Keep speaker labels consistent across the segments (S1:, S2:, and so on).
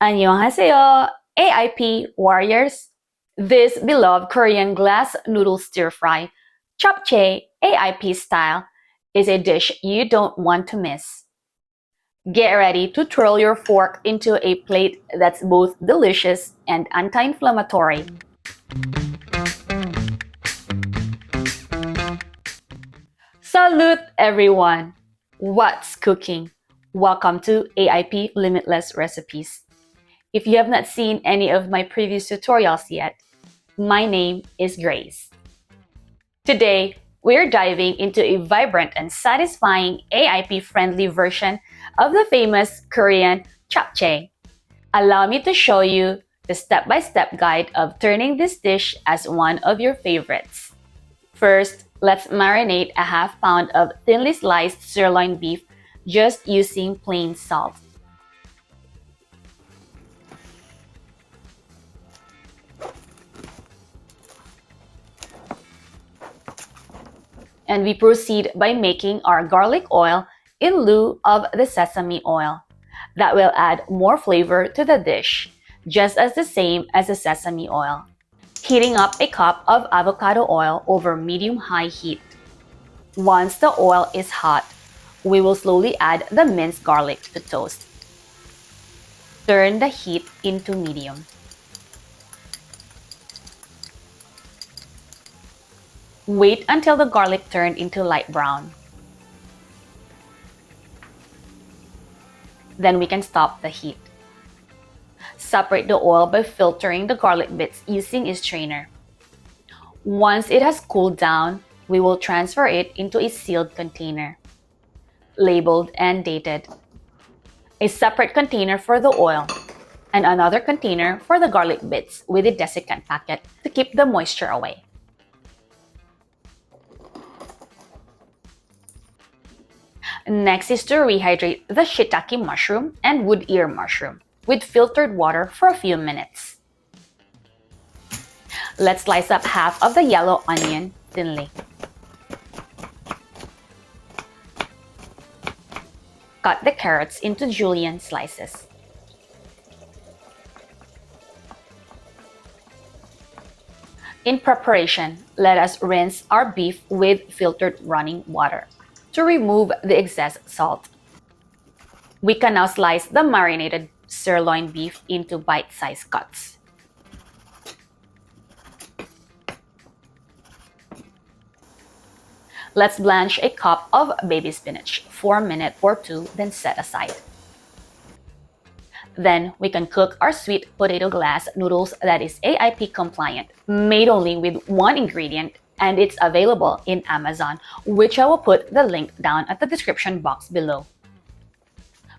S1: Annyeonghaseyo, AIP warriors! This beloved Korean glass noodle stir-fry, Japchae AIP Style, is a dish you don't want to miss. Get ready to twirl your fork into a plate that's both delicious and anti-inflammatory. Salute everyone! What's cooking? Welcome to AIP Limitless Recipes. If you have not seen any of my previous tutorials yet, my name is Grace. Today, we're diving into a vibrant and satisfying AIP-friendly version of the famous Korean Japchae. Allow me to show you the step-by-step guide of turning this dish as one of your favorites. First, let's marinate a half pound of thinly sliced sirloin beef just using plain salt. And we proceed by making our garlic oil in lieu of the sesame oil. That will add more flavor to the dish, just as the same as the sesame oil. Heating up a cup of avocado oil over medium-high heat. Once the oil is hot, we will slowly add the minced garlic to toast. Turn the heat into medium. Wait until the garlic turned into light brown. Then we can stop the heat. Separate the oil by filtering the garlic bits using a strainer. Once it has cooled down, we will transfer it into a sealed container, labeled and dated. A separate container for the oil, and another container for the garlic bits with a desiccant packet to keep the moisture away. Next is to rehydrate the shiitake mushroom and wood ear mushroom with filtered water for a few minutes. Let's slice up half of the yellow onion thinly. Cut the carrots into julienne slices. In preparation, let us rinse our beef with filtered running water to remove the excess salt. We can now slice the marinated sirloin beef into bite-sized cuts. Let's blanch a cup of baby spinach for a minute or two, then set aside. Then we can cook our sweet potato glass noodles that is AIP compliant, made only with one ingredient, and it's available in Amazon, which I will put the link down at the description box below.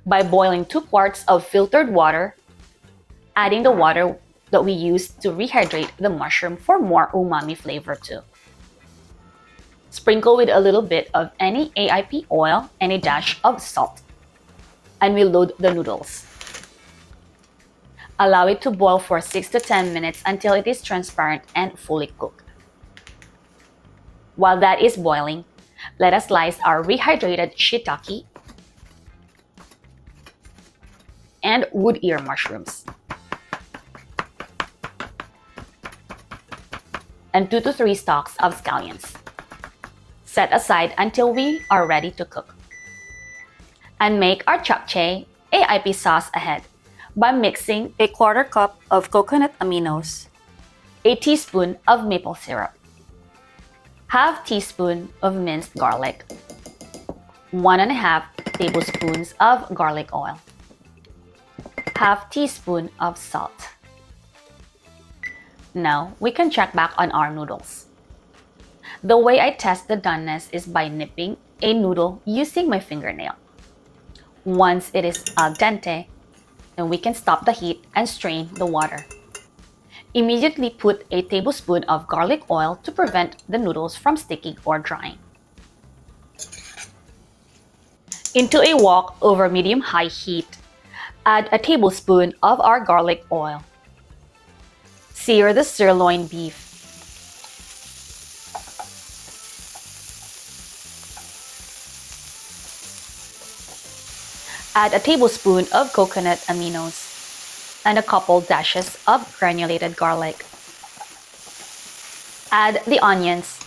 S1: By boiling 2 quarts of filtered water, adding the water that we used to rehydrate the mushroom for more umami flavor too. Sprinkle with a little bit of any AIP oil and a dash of salt. And we load the noodles. Allow it to boil for 6 to 10 minutes until it is transparent and fully cooked. While that is boiling, let us slice our rehydrated shiitake and wood ear mushrooms, and 2 to 3 stalks of scallions. Set aside until we are ready to cook. And make our Japchae AIP sauce ahead by mixing a 1/4 cup of coconut aminos, a teaspoon of maple syrup, half teaspoon of minced garlic, 1½ tablespoons of garlic oil, half teaspoon of salt. Now we can check back on our noodles. The way I test the doneness is by nipping a noodle using my fingernail. Once it is al dente, then we can stop the heat and strain the water. Immediately put a tablespoon of garlic oil to prevent the noodles from sticking or drying. Into a wok over medium-high heat, add a tablespoon of our garlic oil. Sear the sirloin beef. Add a tablespoon of coconut aminos. and a couple dashes of granulated garlic. Add the onions.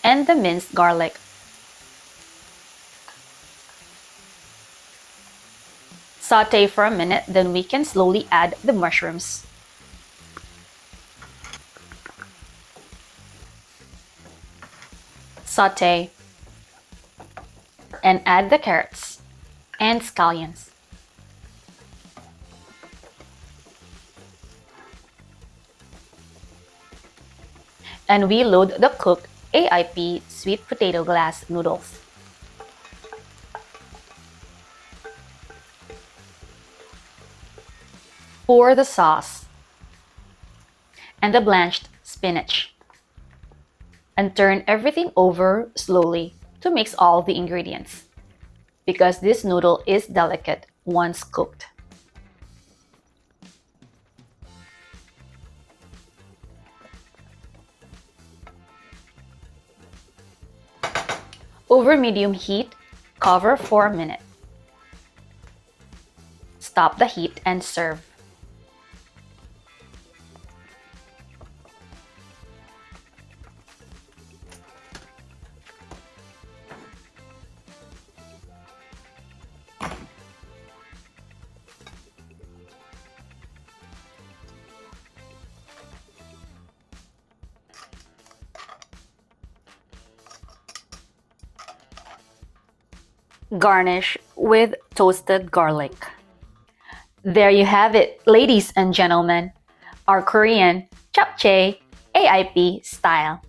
S1: And the minced garlic. Saute for a minute, then we can slowly add the mushrooms. Saute. And add the carrots and scallions. And we load the cooked AIP sweet potato glass noodles. Pour the sauce and the blanched spinach. And turn everything over slowly to mix all the ingredients, because this noodle is delicate once cooked. Over medium heat, cover for a minute. Stop the heat and serve. Garnish with toasted garlic. There you have it, ladies and gentlemen, our Korean Japchae AIP style.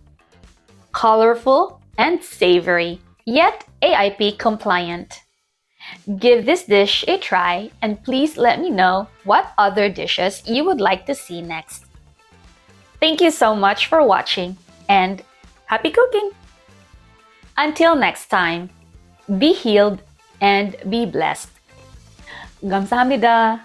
S1: Colorful and savory, yet AIP compliant. Give this dish a try and please let me know what other dishes you would like to see next. Thank you so much for watching and happy cooking! Until next time, be healed and be blessed. Gamsahabnida!